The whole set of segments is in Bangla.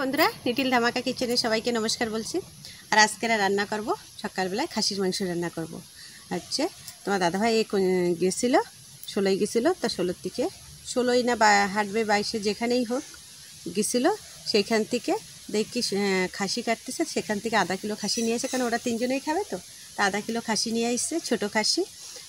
বন্ধুরা, লিটিল ধামাকা কিচেনে সবাইকে নমস্কার বলছি। আর আজকে রান্না করব, সকালবেলায় খাসির মাংস রান্না করব। আচ্ছা, তোমার দাদাভাই গেছিল, 16ই গেছিল, তা 16 থেকে 16ই না হাঁটবে 22-এ যেখানেই হোক গেছিল, সেইখান থেকে দেখি খাসি কাটতেছে। সেখান থেকে আধা কিলো খাসি নিয়ে এসে, কারণ ওরা 3 জনেই খাবে, তো আধা কিলো খাসি নিয়ে এসছে, ছোটো খাসি।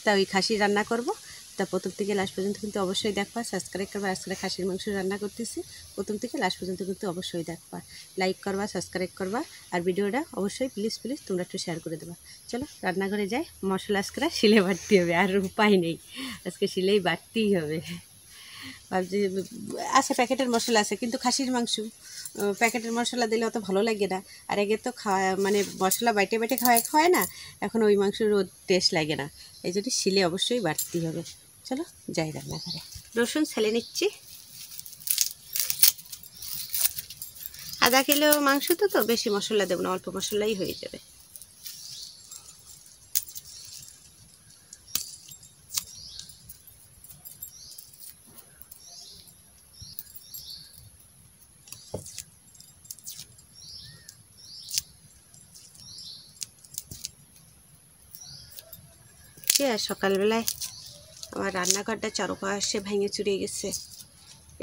তা ওই খাসি রান্না করব। তা প্রথম থেকে লাস্ট পর্যন্ত কিন্তু অবশ্যই দেখবা, সাবস্ক্রাইব করবা। আজকে খাসির মাংস রান্না করতেছি, প্রথম থেকে লাস্ট পর্যন্ত কিন্তু অবশ্যই দেখবা, লাইক করবা, সাবস্ক্রাইব করবা, আর ভিডিওটা অবশ্যই প্লিজ তোমরা একটু শেয়ার করে দেবা। চলো রান্নাঘরে যাই। মশলা আজকে শিলে বাটতে হবে, আর উপায় নেই, আজকে শিলেই বাটতেই হবে। ভাবছি আছে প্যাকেটের মশলা আছে, কিন্তু খাসির মাংস প্যাকেটের মশলা দিলে অত ভালো লাগে না। আর আগে তো খাওয়া মানে মশলা বাইটে বাইটে খাওয়ায় না, এখন ওই মাংসের টেস্ট লাগে না, এই জন্য শিলে অবশ্যই বাটতেই হবে। চলো যাই রান্নাঘরে। রসুন ছেলে নিচ্ছি, আধা কিলো মাংস তো বেশি মশলা দেবো না, অল্প মশলাই হয়ে যাবে। সকালবেলায় আমার রান্নাঘরটা চারপাশে ভেঙে চুরিয়ে গেছে।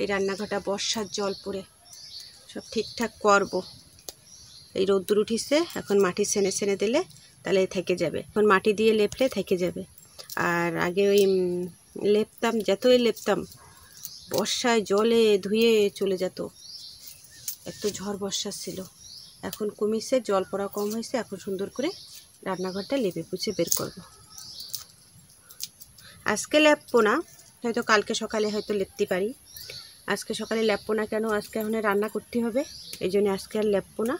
এই রান্নাঘরটা বর্ষার জল পড়ে সব ঠিকঠাক করব। এই রোদ্দুর উঠিছে, এখন মাটি ছেনে ছেনে দিলে তাহলে থেকে যাবে, এখন মাটি দিয়ে লেপলে থেকে যাবে। আর আগে ওই লেপতাম, যতই লেপতাম বর্ষায় জলে ধুয়ে চলে যেত, এত ঝড় বর্ষা ছিল। এখন কমিছে, জল পড়া কম হয়েছে, এখন সুন্দর করে রান্নাঘরটা লেপে পুছে বের করব। আজকে লেপবো না, হয়তো কালকে সকালে হয়তো লেপতে পারি। আজকে সকালে লেপবো না, কেন আজকে এখন রান্না করতে হবে, এই জন্য আজকে আর লেপবো না।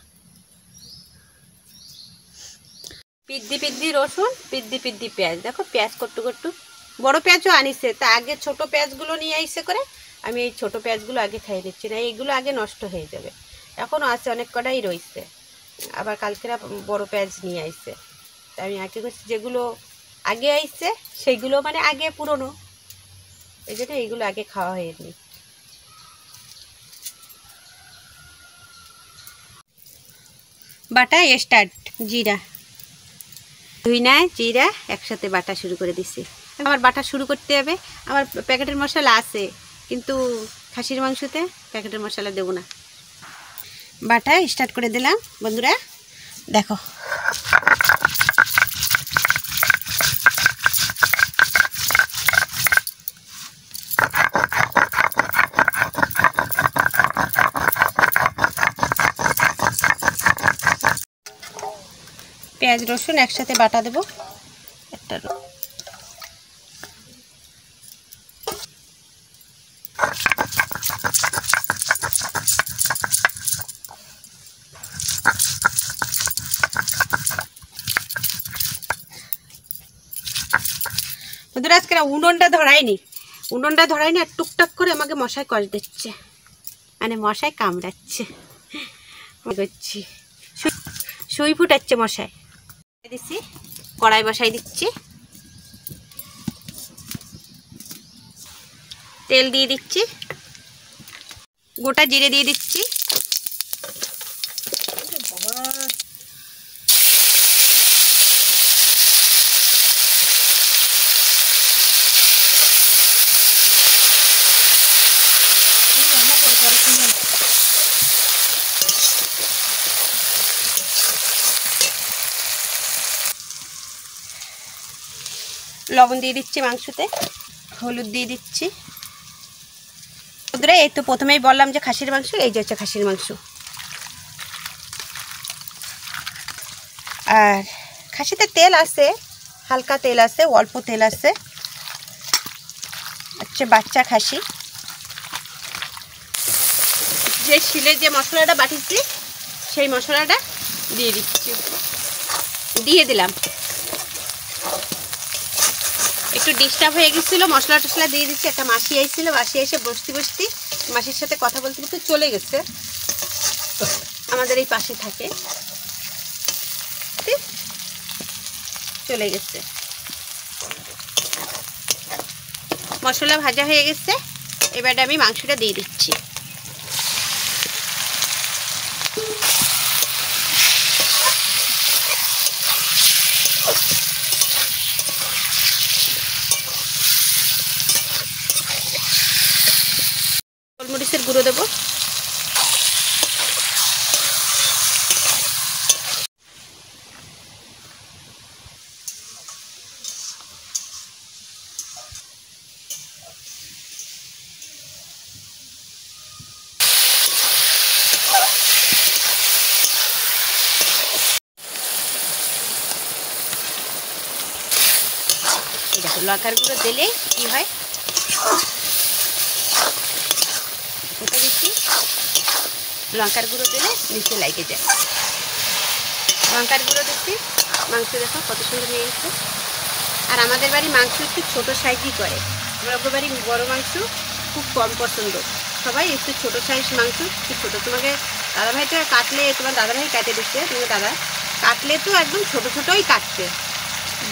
পিদ্দি রসুন, পিদ্দি পেঁয়াজ। দেখো পেঁয়াজ কট্টু বড় পেঁয়াজও আনিছে, তা আগে ছোট পেঁয়াজগুলো নিয়ে আইসে করে আমি এই ছোট পেঁয়াজগুলো আগে খাইয়ে দিচ্ছি না, এইগুলো আগে নষ্ট হয়ে যাবে। এখনও আছে, অনেক কটাই রয়েছে, আবার কালকেরা বড় পেঁয়াজ নিয়ে আইছে। তা আমি আগে করছি, যেগুলো আগে আইছে সেইগুলো মানে আগে পুরনো, এই জন্য এইগুলো আগে খাওয়া হয়নি। বাটা স্টার্ট। জিরা, ধুইনা জিরা একসাথে বাটা শুরু করে দিছি। আমার বাটা শুরু করতে হবে। আমার প্যাকেটের মশলা আছে, কিন্তু খাসির মাংসতে প্যাকেটের মশলা দেব না। বাটা স্টার্ট করে দিলাম বন্ধুরা, দেখো। পেঁয়াজ রসুন একসাথে বাটা দেব। একটা বন্ধুরা, আজকে উনুনটা ধরায়নি, আর টুকটাক করে আমাকে মশায় কষ দিচ্ছে, মানে মশায় কামড়াচ্ছে, করছি সুই ফুটাচ্ছে মশায়। দিচ্ছি, কড়াই বসাই দিচ্ছি, তেল দিয়ে দিচ্ছি, গোটা জিরে দিয়ে দিচ্ছি, লবণ দিয়ে দিচ্ছি মাংসতে, হলুদ দিয়ে দিচ্ছি। বন্ধুরা, এই তো প্রথমেই বললাম যে খাসির মাংস, এই যে হচ্ছে খাসির মাংস। আর খাসিতে তেল আছে, হালকা তেল আছে, অল্প তেল আছে। আচ্ছা, বাচ্চা খাসি। যে শিলে যে মশলাটা বাটিছি সেই মশলাটা দিয়ে দিচ্ছি, দিয়ে দিলাম। একটু ডিস্টার্ব হয়ে গেছিলো, মশলা টশলা দিয়ে দিচ্ছি। একটা মাসি আইছিল, মাসি এসে বসতে মাসির সাথে কথা বলতে বলতে চলে গেছে, আমাদের এই পাশে থাকে, চলে গেছে। মশলা ভাজা হয়ে গেছে, এবারে আমি মাংসটা দিয়ে দিচ্ছি। লঙ্কার গুঁড়ো দিলেই কী হয়, ওটা দিচ্ছি, লঙ্কার গুঁড়ো দিলে নিচে লাগে যায়। লঙ্কার গুঁড়ো দিচ্ছি, মাংস দেখো কত সুন্দর নিয়ে গেছে। আর আমাদের বাড়ি মাংস একটু ছোটো সাইজই করে, আমাদের বাড়ি বড় মাংস খুব কম পছন্দ, সবাই একটু ছোটো সাইজ মাংস, একটু ছোটো। তোমাকে দাদাভাইটা কাটলে, তোমার দাদাভাই কাটে দিচ্ছে, তোমার দাদা কাটলে তো একদম ছোটো ছোটোই কাটছে,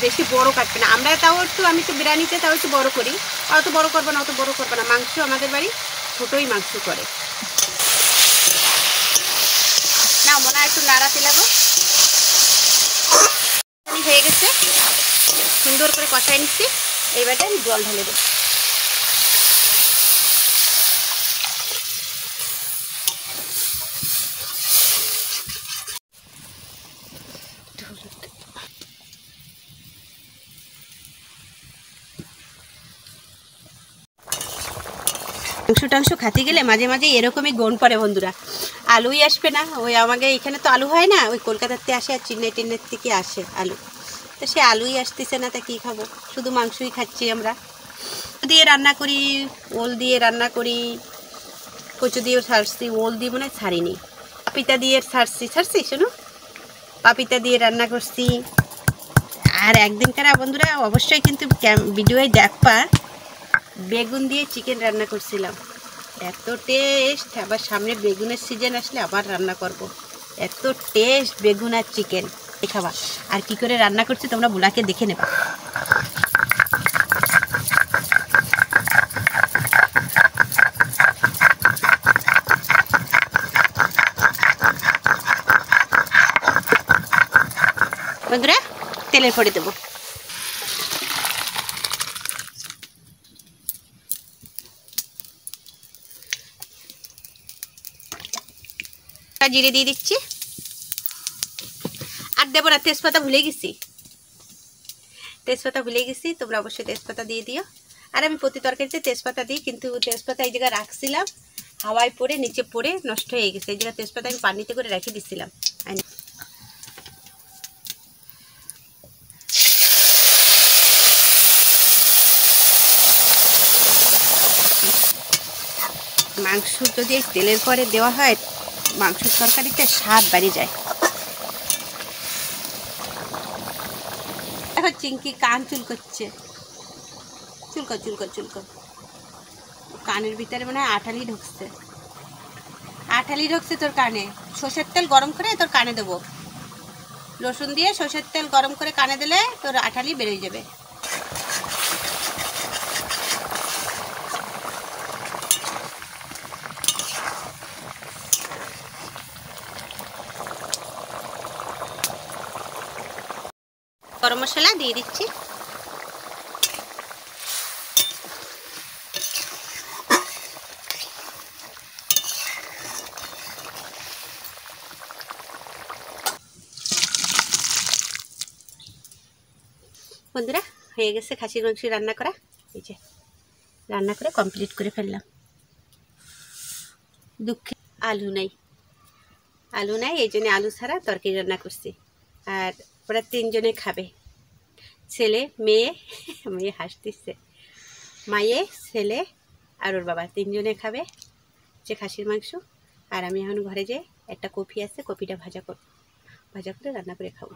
বেশি বড় কাটবে না। আমরা তাও একটু, আমি তো বিরিয়ানিতে তাও একটু বড় করি, অত বড় করবো না, অত বড় করবো না। মাংস আমাদের বাড়ি ছোটোই মাংস করে। না মনে হয় একটু নাড়াতে লাগো, হয়ে গেছে, সুন্দর করে কষাই নিচ্ছি। এইবারে আমি জল ঢেলে দেবো। মাংস টাংস খাতে গেলে মাঝে মাঝে এরকমই গন পড়ে বন্ধুরা, আলুই আসবে না। ওই আমাকে এখানে তো আলু হয় না, ওই কলকাতাতে আসে আর চেন্নাইয়ের থেকে আসে আলু, তো সে আলুই আসতেছে না, তা কী খাবো, শুধু মাংসই খাচ্ছি আমরা। দিয়ে রান্না করি, ওল দিয়ে রান্না করি, কচু দিয়েও ছাড়ছি, ওল দিয়ে মনে হয় ছাড়িনি, পাপিতা দিয়ে ছাড়ছি শোনো, পাপিতা দিয়ে রান্না করছি। আর একদিনকার বন্ধুরা অবশ্যই কিন্তু ভিডিওয় দেখবা, বেগুন দিয়ে চিকেন রান্না করছিলাম, এত টেস্ট। আবার সামনে বেগুনের সিজন আসলে আবার রান্না করব, এত টেস্ট বেগুন আর চিকেন খাবা। আর কি করে রান্না করছি তোমরা বুলাকে দেখে নেবা। বন্ধুরা তেলের পরে দেবো, জিরে দিয়ে দিচ্ছি, আর দেবো না, তেজপাতা ভুলে গেছি, তোমরা অবশ্যই তেজপাতা দিয়ে দিও। আর আমি প্রতি তরকারিতে তেজপাতা দিই, কিন্তু তেজপাতা এই জায়গায় রাখছিলাম, হাওয়ায় পড়ে নিচে পড়ে নষ্ট হয়ে গেছে। এই জায়গায় তেজপাতা আমি পানিতে করে রেখে দিচ্ছিলাম। মাংস যদি তেলের পরে দেওয়া হয়, মাংসের তরকারিতে স্বাদ বাড়ে যায়। দেখো চিংকি কান চুলকোচ্ছে, চুলকো, কানের ভিতরে মনে হয় আঠালি ঢুকছে তোর কানে। সর্ষের তেল গরম করে তোর কানে দেবো, রসুন দিয়ে সর্ষের তেল গরম করে কানে দিলে তোর আঠালি বেরিয়ে যাবে। গরম মশলা দিয়ে দিচ্ছি, বন্ধুরা হয়ে গেছে খাসির মাংস রান্না করা। এই যে রান্না করে কমপ্লিট করে ফেললাম। দুঃখে আলু নাই, এই জন্য আলু ছাড়া তরকারি রান্না করছি। আর ওরা তিনজনে খাবে, ছেলে মেয়ে হাসতেছে, মায়ে ছেলে আর ওর বাবা, তিনজনে খাবে যে খাসির মাংস। আর আমি এখন ঘরে যাই, একটা কফি আছে, কফিটা ভাজা করে রান্না করে খাবো।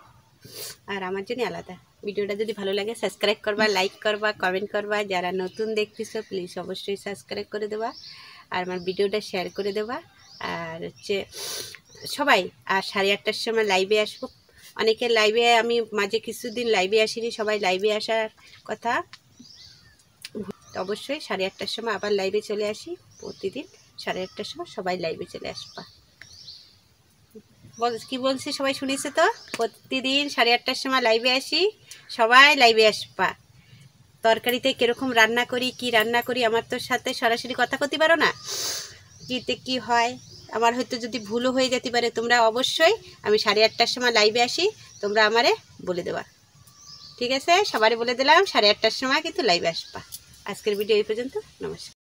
আর আমার জন্য আলাদা। ভিডিওটা যদি ভালো লাগে সাবস্ক্রাইব করবা, লাইক করবা, কমেন্ট করবা। যারা নতুন দেখতেছো প্লিজ অবশ্যই সাবস্ক্রাইব করে দেবা, আর আমার ভিডিওটা শেয়ার করে দেবা। আর হচ্ছে সবাই, আর 8:30টার সময় লাইভে আসবো। অনেকে লাইভে, আমি মাঝে কিছুদিন লাইভে আসিনি, সবাই লাইভে আসার কথা। অবশ্যই 8:30টার সময় আবার লাইভে চলে আসি, প্রতিদিন 8:30টার সময় সবাই লাইভে চলে আসবা। কি বলছি সবাই শুনেছে তো, প্রতিদিন 8:30টার সময় লাইভে আসি, সবাই লাইভে আসবা। তরকারিতে কীরকম রান্না করি, কি রান্না করি, আমার তোর সাথে সরাসরি কথা করতে পারো না, কিতে কি হয়, আমার হয়তো যদি ভুলও হয়ে যেতে পারে। তোমরা অবশ্যই, আমি 8:30টার সময় লাইভে আসি, তোমরা আমারে বলে দেবা, ঠিক আছে? সবারই বলে দিলাম 8:30টার সময় কিন্তু লাইভে আসবা। আজকের ভিডিও এই পর্যন্ত, নমস্কার।